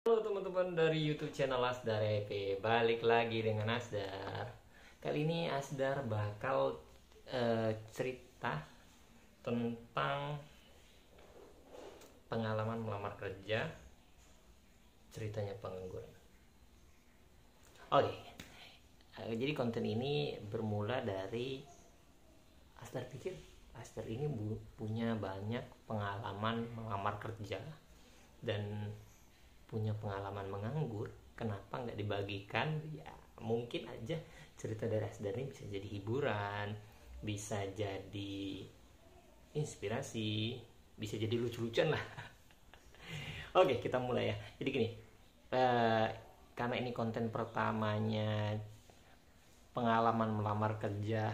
Halo teman-teman dari YouTube channel Asdar EP, balik lagi dengan Asdar. Kali ini Asdar bakal cerita tentang pengalaman melamar kerja, ceritanya pengangguran. Oke, jadi konten ini bermula dari Asdar pikir Asdar ini punya banyak pengalaman melamar kerja dan punya pengalaman menganggur, kenapa nggak dibagikan? Ya mungkin aja cerita dari Asdar ini bisa jadi hiburan, bisa jadi inspirasi, bisa jadi lucu-lucuan lah. Oke, kita mulai ya. Jadi gini, karena ini konten pertamanya pengalaman melamar kerja,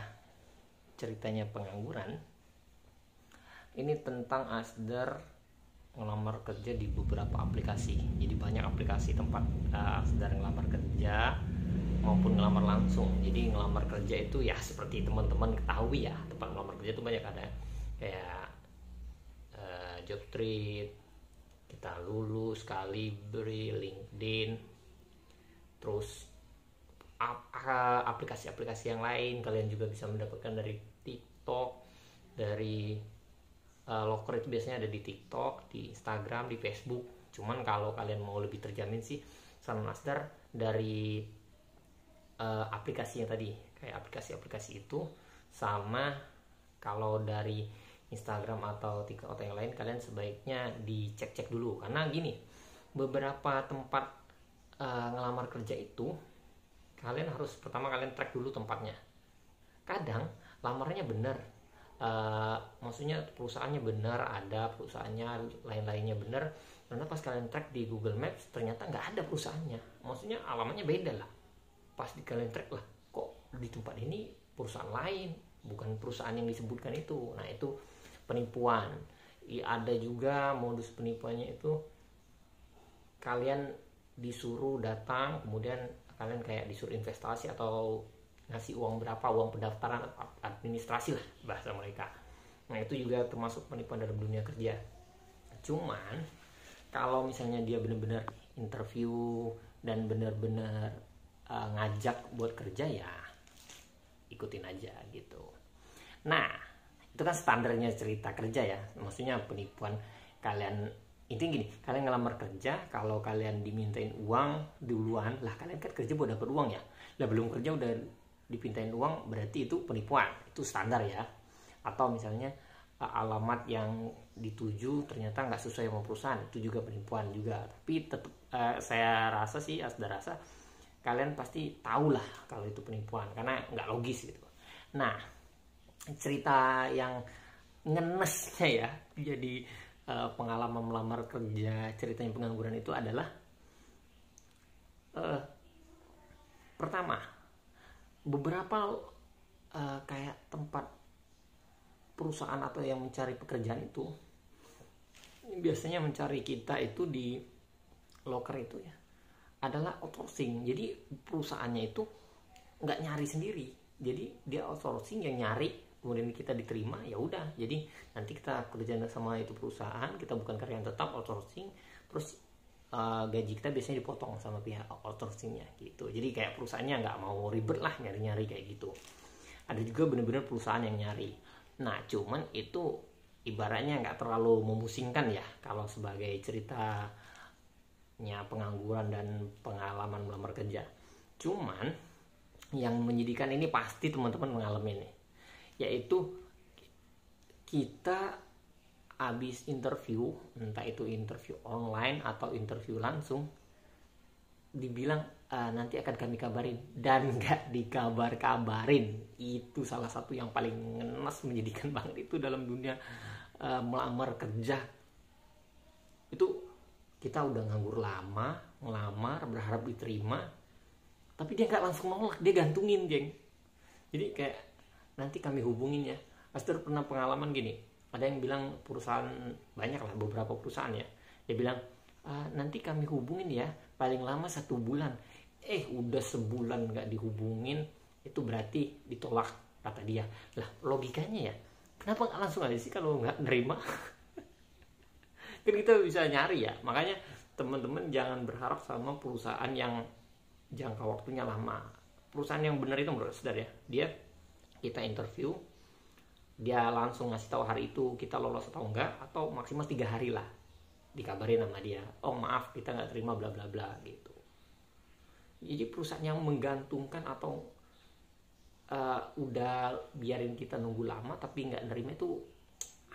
ceritanya pengangguran, ini tentang Asdar ngelamar kerja di beberapa aplikasi. Jadi banyak aplikasi tempat sedang ngelamar kerja maupun ngelamar langsung. Jadi ngelamar kerja itu ya seperti teman-teman ketahui ya, tempat ngelamar kerja itu banyak, ada kayak Jobstreet, Kita Lulus, Calibri, LinkedIn, terus aplikasi-aplikasi yang lain. Kalian juga bisa mendapatkan dari TikTok, dari loker itu biasanya ada di TikTok, di Instagram, di Facebook. Cuman kalau kalian mau lebih terjamin sih, saran Asdar dari aplikasinya tadi, kayak aplikasi-aplikasi itu. Sama kalau dari Instagram atau TikTok atau yang lain, kalian sebaiknya dicek-cek dulu. Karena gini, beberapa tempat ngelamar kerja itu kalian harus pertama kalian track dulu tempatnya. Kadang lamarnya bener, maksudnya perusahaannya benar, ada perusahaannya, lain-lainnya benar, karena pas kalian track di Google Maps ternyata nggak ada perusahaannya, maksudnya alamatnya beda lah. Pas di kalian track lah, kok di tempat ini perusahaan lain, bukan perusahaan yang disebutkan itu. Nah itu penipuan. Ada juga modus penipuannya itu, kalian disuruh datang, kemudian kalian kayak disuruh investasi atau ngasih uang berapa, uang pendaftaran, administrasi lah bahasa mereka. Nah itu juga termasuk penipuan dalam dunia kerja. Cuman kalau misalnya dia benar-benar interview dan benar-benar ngajak buat kerja, ya ikutin aja gitu. Nah itu kan standarnya cerita kerja ya, maksudnya penipuan. Kalian intinya gini, kalian ngelamar kerja, kalau kalian dimintain uang duluan lah, kalian kan kerja buat dapat uang ya, lah belum kerja udah dipintain uang, berarti itu penipuan, itu standar ya. Atau misalnya alamat yang dituju ternyata nggak sesuai sama perusahaan, itu juga penipuan juga. Tapi tetap saya rasa sih, Asda rasa kalian pasti tahu lah kalau itu penipuan, karena nggak logis gitu. Nah cerita yang ngenesnya ya jadi pengalaman melamar kerja, ceritanya pengangguran itu adalah pertama, beberapa kayak tempat perusahaan atau yang mencari pekerjaan itu biasanya mencari kita itu di loker itu ya adalah outsourcing. Jadi perusahaannya itu nggak nyari sendiri, jadi dia outsourcing, yang nyari kemudian kita diterima, ya udah. Jadi nanti kita kerja sama itu perusahaan, kita bukan karyawan tetap, outsourcing, terus gaji kita biasanya dipotong sama pihak outsourcingnya gitu. Jadi kayak perusahaannya nggak mau ribet lah nyari-nyari kayak gitu. Ada juga benar-benar perusahaan yang nyari. Nah cuman itu ibaratnya nggak terlalu memusingkan ya kalau sebagai ceritanya pengangguran dan pengalaman melamar kerja. Cuman yang menyedihkan ini pasti teman-teman mengalami nih, yaitu kita habis interview, entah itu interview online atau interview langsung, dibilang nanti akan kami kabarin, dan nggak dikabar-kabarin. Itu salah satu yang paling ngenes, menyedihkan banget itu dalam dunia melamar kerja. Itu kita udah nganggur lama, ngelamar berharap diterima, tapi dia nggak langsung nolak, dia gantungin, geng. Jadi kayak nanti kami hubungin ya. Asdar pernah pengalaman gini, ada yang bilang perusahaan, banyak lah beberapa perusahaan ya, dia bilang nanti kami hubungin ya, paling lama 1 bulan. Udah sebulan nggak dihubungin, itu berarti ditolak kata dia. Lah logikanya ya, kenapa nggak langsung aja sih kalau nggak nerima? Kan kita bisa nyari ya. Makanya teman-teman jangan berharap sama perusahaan yang jangka waktunya lama. Perusahaan yang benar itu menurut saudara ya, kita interview, dia langsung ngasih tahu hari itu kita lolos atau enggak, atau maksimal 3 hari lah dikabarin sama dia, oh maaf kita nggak terima bla bla bla gitu. Jadi perusahaan yang menggantungkan atau udah biarin kita nunggu lama tapi nggak nerima itu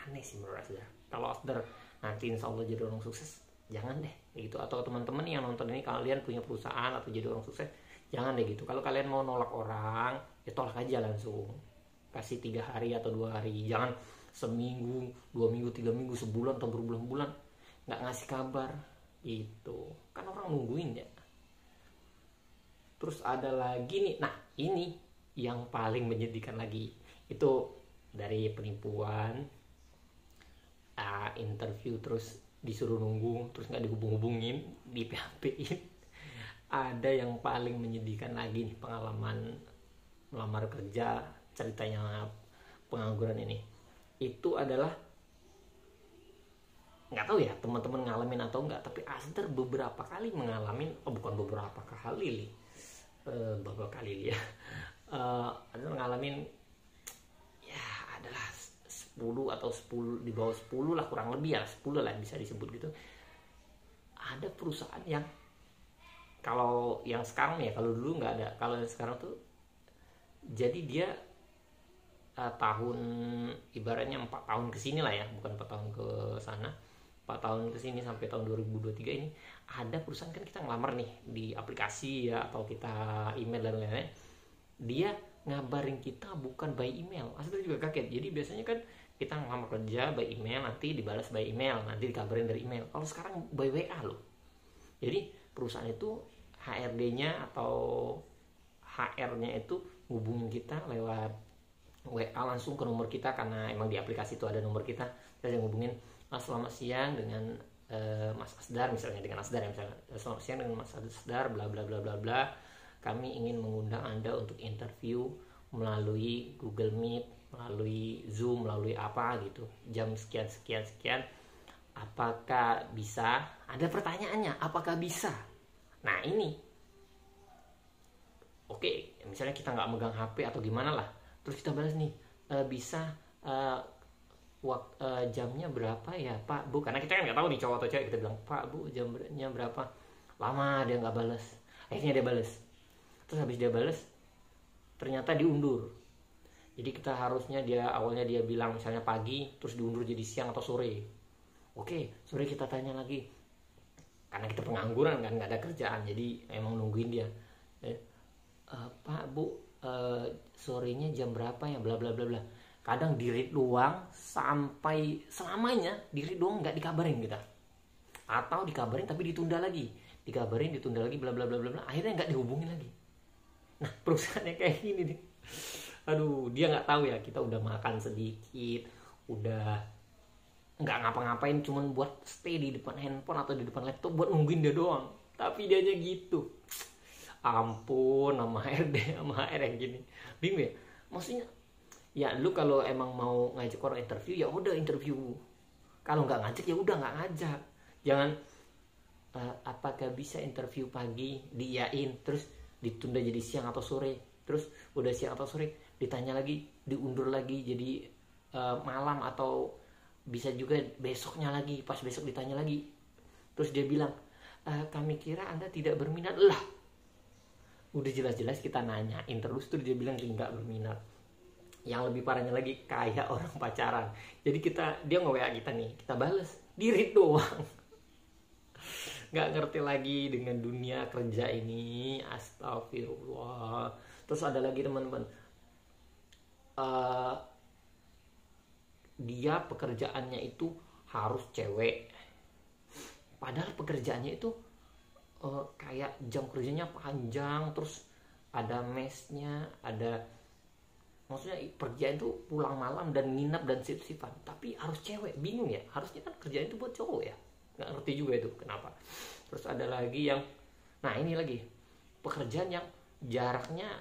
aneh sih menurut saya. Kalau saudara nanti insya Allah jadi orang sukses, jangan deh gitu. Atau teman-teman yang nonton ini kalian punya perusahaan atau jadi orang sukses, jangan deh gitu. Kalau kalian mau nolak orang, ya tolak aja langsung, kasih 3 hari atau 2 hari, jangan seminggu, 2 minggu, 3 minggu, sebulan atau berbulan-bulan nggak ngasih kabar gitu, kan orang nungguin ya. Terus ada lagi nih, nah ini yang paling menyedihkan lagi, itu dari penipuan, interview terus disuruh nunggu, terus nggak dihubung-hubungin, di PHP-in. Ada yang paling menyedihkan lagi nih, pengalaman melamar kerja, ceritanya pengangguran ini. Itu adalah, nggak tahu ya teman-teman ngalamin atau enggak, tapi Asdar beberapa kali mengalami, bukan beberapa kali, beberapa kali ya, Asdar ngalamin ya adalah 10 atau 10 di bawah 10 lah, kurang lebih ya 10 lah bisa disebut gitu. Ada perusahaan yang, kalau yang sekarang ya, kalau dulu nggak ada, kalau yang sekarang tuh jadi dia tahun, ibaratnya 4 tahun kesini lah ya, bukan 4 tahun ke sana, 4 tahun kesini sampai tahun 2023 ini, ada perusahaan kan kita ngelamar nih di aplikasi ya, atau kita email dan lain-lain, dia ngabarin kita bukan by email. Asli juga kaget. Jadi biasanya kan kita ngelamar kerja by email, nanti dibalas by email, nanti dikabarin dari email. Kalau sekarang by WA loh. Jadi perusahaan itu HRD-nya atau HR-nya itu hubungin kita lewat WA langsung ke nomor kita, karena emang di aplikasi itu ada nomor kita. Terus yang hubungin, selamat siang dengan Mas Asdar, misalnya dengan Asdar ya, misalnya selamat siang dengan Mas Asdar bla bla bla bla bla, kami ingin mengundang Anda untuk interview melalui Google Meet, melalui Zoom, melalui apa gitu, jam sekian sekian sekian, apakah bisa? Ada pertanyaannya, apakah bisa? Nah ini oke, misalnya kita nggak megang HP atau gimana lah, terus kita balas nih, bisa, jamnya berapa ya Pak Bu, karena kita kan nggak tahu nih cowok atau cewek, kita bilang Pak Bu jamnya berapa, lama dia nggak balas, akhirnya dia balas, terus habis dia balas ternyata diundur. Jadi kita harusnya, awalnya dia bilang misalnya pagi, terus diundur jadi siang atau sore. Oke, sore kita tanya lagi, karena kita pengangguran kan, nggak ada kerjaan, jadi emang nungguin dia. Pak Bu, sorenya jam berapa ya, bla bla bla bla. Kadang di read doang sampai selamanya, di read doang nggak dikabarin kita, atau dikabarin tapi ditunda lagi, dikabarin ditunda lagi bla bla bla bla, akhirnya nggak dihubungin lagi. Nah perusahaannya kayak gini nih, aduh, dia nggak tahu ya kita udah makan sedikit, udah nggak ngapa-ngapain, cuman buat stay di depan handphone atau di depan laptop buat nungguin dia doang, tapi dia aja gitu. Ampun, sama HRD sama HR yang gini, bingung ya. Maksudnya ya lu kalau emang mau ngajak orang interview, ya udah interview. Kalau nggak ngajak ya udah nggak ngajak. Jangan apakah bisa interview pagi, diiyain, terus ditunda jadi siang atau sore, terus udah siang atau sore ditanya lagi, diundur lagi jadi malam, atau bisa juga besoknya lagi, pas besok ditanya lagi, terus dia bilang kami kira Anda tidak berminat. Lah udah jelas-jelas kita nanyain terus tuh dia bilang nggak berminat. Yang lebih parahnya lagi, kayak orang pacaran. Jadi dia nge-WA kita nih, kita bales, di-read doang. Nggak ngerti lagi dengan dunia kerja ini, astagfirullah. Terus ada lagi teman-teman, dia pekerjaannya itu harus cewek, padahal pekerjaannya itu kayak jam kerjanya panjang, terus ada mesnya, ada, maksudnya kerjaan itu pulang malam dan nginap dan sip-sipan, tapi harus cewek. Bingung ya, harusnya kan kerjaan itu buat cowok ya, nggak ngerti juga itu kenapa. Terus ada lagi yang, nah ini lagi pekerjaan yang jaraknya,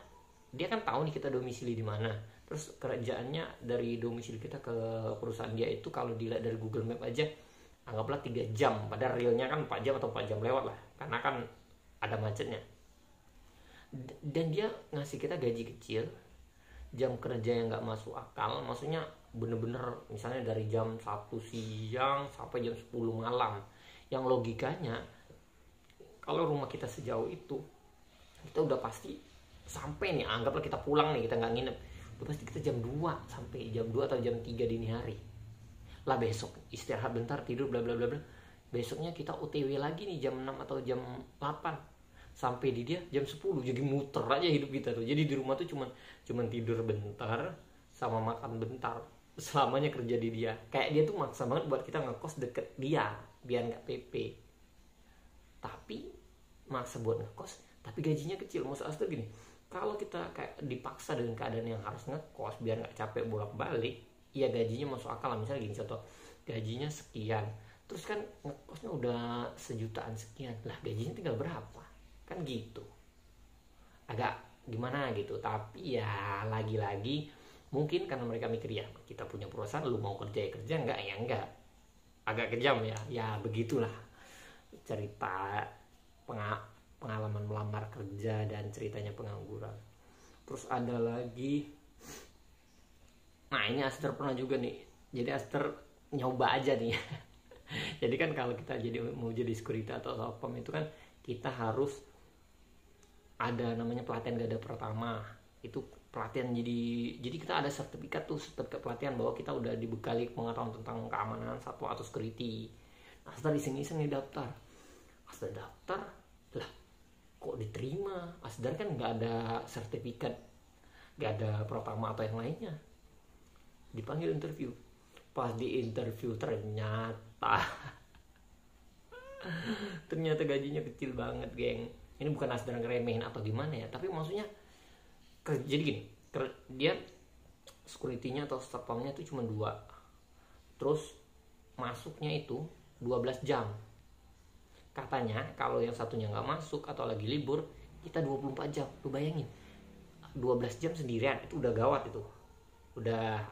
dia kan tahu nih kita domisili di mana, terus kerjaannya dari domisili kita ke perusahaan dia itu kalau dilihat dari Google Map aja anggaplah 3 jam, padahal realnya kan 4 jam atau 4 jam lewat lah, karena kan ada macetnya. Dan dia ngasih kita gaji kecil, jam kerja yang nggak masuk akal, maksudnya bener-bener misalnya dari jam 1 siang sampai jam 10 malam, yang logikanya kalau rumah kita sejauh itu, kita udah pasti sampai nih, anggaplah kita pulang nih, kita nggak nginep, udah pasti kita jam 2 sampai jam 2 atau jam 3 dini hari lah. Besok istirahat bentar, tidur, bla bla bla bla, besoknya kita OTW lagi nih jam 6 atau jam 8, sampai di dia jam 10. Jadi muter aja hidup kita tuh. Jadi di rumah tuh cuman tidur bentar sama makan bentar, selamanya kerja di dia. Kayak dia tuh maksa banget buat kita ngekos deket dia biar nggak PP, tapi maksa buat ngekos tapi gajinya kecil. Maksud Aster gini, kalau kita kayak dipaksa dengan keadaan yang harus ngekos biar nggak capek bolak-balik, ya gajinya masuk akal lah. Misalnya gini contoh, gajinya sekian, terus kan ngekosnya udah 1 jutaan sekian, lah gajinya tinggal berapa, kan gitu. Agak gimana gitu. Tapi ya lagi-lagi mungkin karena mereka mikir ya kita punya perusahaan, lu mau kerja ya kerja, enggak ya enggak. Agak kejam ya, ya begitulah cerita pengalaman melamar kerja dan ceritanya pengangguran. Terus ada lagi, nah ini Aster pernah juga nih. Jadi Aster nyoba aja nih. Jadi kan kalau kita mau jadi security atau satpam itu kan kita harus ada namanya pelatihan garda pertama. Itu pelatihan, jadi kita ada sertifikat pelatihan bahwa kita udah dibekali pengetahuan tentang keamanan satwa atau security. Nah, Aster iseng-iseng nih daftar. Aster daftar, lah kok diterima? Aster kan nggak ada sertifikat, nggak ada pertama atau yang lainnya. Dipanggil interview. Pas di interview ternyata gajinya kecil banget, geng. Ini bukan Aster ngeremehin atau gimana ya, tapi maksudnya jadi gini, dia security-nya atau satpamnya itu cuma 2, terus masuknya itu 12 jam. Katanya kalau yang satunya nggak masuk atau lagi libur, kita 24 jam. Lu bayangin, 12 jam sendirian, itu udah gawat itu. Udah,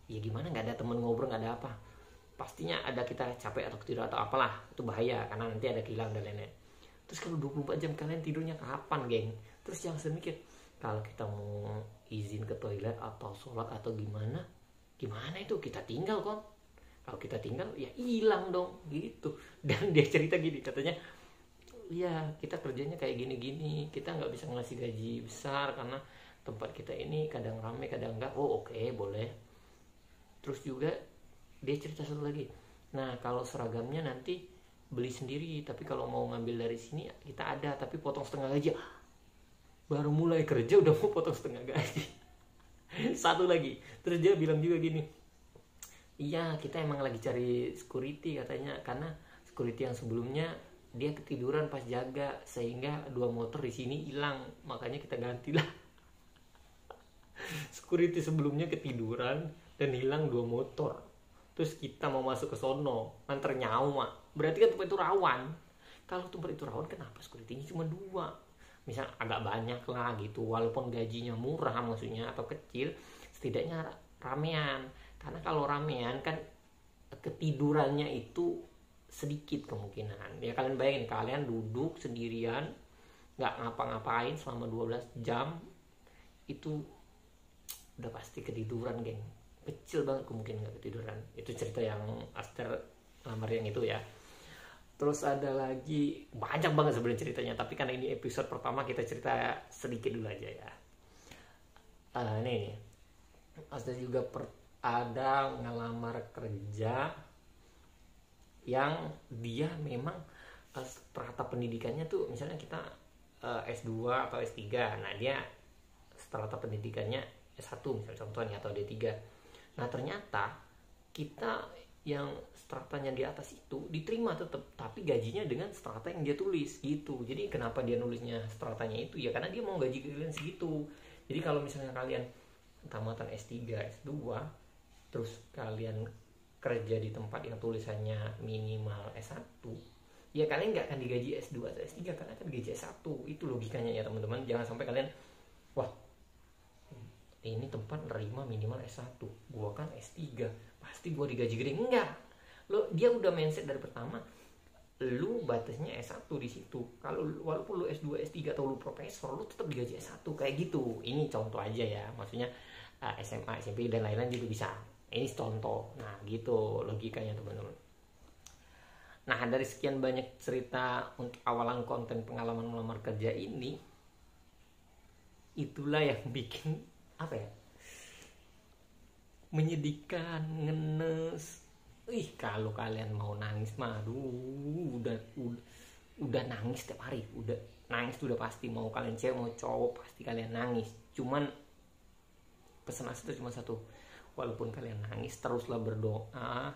ya gimana, nggak ada temen ngobrol, nggak ada apa. Pastinya ada kita capek atau ketidur atau apalah, itu bahaya karena nanti ada kehilangan dan lain-lain. Terus kalau 24 jam kalian tidurnya kapan, geng? Terus yang saya mikir, kalau kita mau izin ke toilet atau sholat atau gimana itu kita tinggal kan? Kalau kita tinggal ya hilang dong gitu. Dan dia cerita gini, katanya ya kita kerjanya kayak gini-gini, kita nggak bisa ngasih gaji besar karena tempat kita ini kadang rame kadang enggak. Oh oke, boleh. Terus juga dia cerita satu lagi, nah kalau seragamnya nanti beli sendiri, tapi kalau mau ngambil dari sini kita ada, tapi potong setengah gaji. Baru mulai kerja udah mau potong setengah gaji. Satu lagi, terus dia bilang juga gini, iya kita emang lagi cari security katanya, karena security yang sebelumnya dia ketiduran pas jaga sehingga 2 motor di sini hilang, makanya kita gantilah. Security sebelumnya ketiduran dan hilang 2 motor, terus kita mau masuk ke sono nganter nyawa, berarti kan tempat itu rawan. Kalau tempat itu rawan, kenapa security-nya cuma 2? Misal agak banyak lah gitu, walaupun gajinya murah maksudnya atau kecil, setidaknya ramean. Karena kalau ramean kan ketidurannya itu sedikit kemungkinan. Ya kalian bayangin, kalian duduk sendirian nggak ngapa-ngapain selama 12 jam, itu udah pasti ketiduran, geng. Kecil banget kemungkinan nggak ketiduran. Itu cerita yang Aster lamar yang itu ya. Terus ada lagi, banyak banget sebenarnya ceritanya, tapi karena ini episode pertama kita cerita sedikit dulu aja ya. Ini Aster juga ada ngelamar kerja yang dia memang strata pendidikannya tuh misalnya kita S2 atau S3, nah dia strata pendidikannya S1 misalnya contohnya atau D3. Nah ternyata kita yang stratanya di atas itu diterima tetap, tapi gajinya dengan strata yang dia tulis gitu. Jadi kenapa dia nulisnya stratanya itu ya karena dia mau gaji kalian segitu. Jadi kalau misalnya kalian tamatan S3, S2 terus kalian kerja di tempat yang tulisannya minimal S1, ya kalian nggak akan digaji S2 atau S3, karena akan digaji S1. Itu logikanya ya teman-teman. Jangan sampai kalian, wah ini tempat nerima minimal S1, gua kan S3 pasti gua digaji gede. Enggak, Dia udah mindset dari pertama, lu batasnya S1 di situ. Kalau walaupun lu S2, S3 atau lu profesor, lu tetap digaji S1 kayak gitu. Ini contoh aja ya, maksudnya SMA, SMP dan lain-lain juga bisa. Ini contoh. Nah, gitu logikanya teman-teman. Nah, dari sekian banyak cerita untuk awalan konten pengalaman melamar kerja ini, itulah yang bikin apa ya? Menyedihkan, ngenes. Kalau kalian mau nangis mah aduh, udah nangis setiap hari. Udah nangis tuh udah pasti, mau kalian cewek mau cowok pasti kalian nangis. Cuman pesan asli itu cuma satu. Walaupun kalian nangis, teruslah berdoa,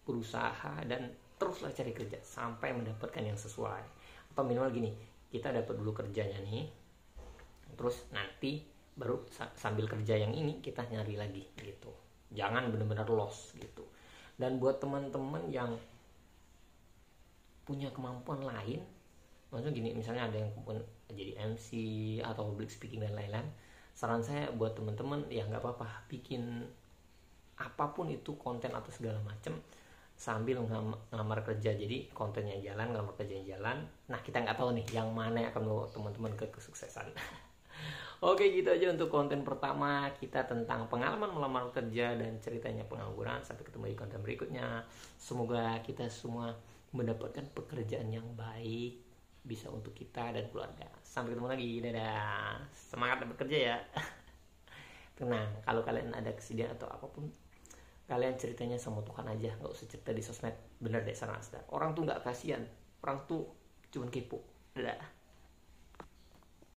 berusaha, dan teruslah cari kerja sampai mendapatkan yang sesuai. Atau minimal gini, kita dapat dulu kerjanya nih, terus nanti baru sambil kerja yang ini kita nyari lagi gitu. Jangan benar-benar lost gitu. Dan buat teman-teman yang punya kemampuan lain, maksudnya gini, misalnya ada yang jadi MC atau public speaking dan lain-lain, saran saya buat teman-teman ya nggak apa-apa, bikin apapun itu konten atau segala macam sambil ngelamar kerja. Jadi kontennya jalan, ngelamar kerjanya jalan. Nah, kita nggak tahu nih yang mana yang akan membawa teman-teman ke kesuksesan. Oke, gitu aja untuk konten pertama kita tentang pengalaman melamar kerja dan ceritanya pengangguran. Sampai ketemu di konten berikutnya. Semoga kita semua mendapatkan pekerjaan yang baik, bisa untuk kita dan keluarga. Sampai ketemu lagi. Dadah. Semangat bekerja ya. Tenang, kalau kalian ada kesedihan atau apapun, kalian ceritanya sama Tuhan aja, nggak usah cerita di sosmed. Bener deh, saran. Orang tuh nggak kasihan, orang tuh cuman kepo. Dadah.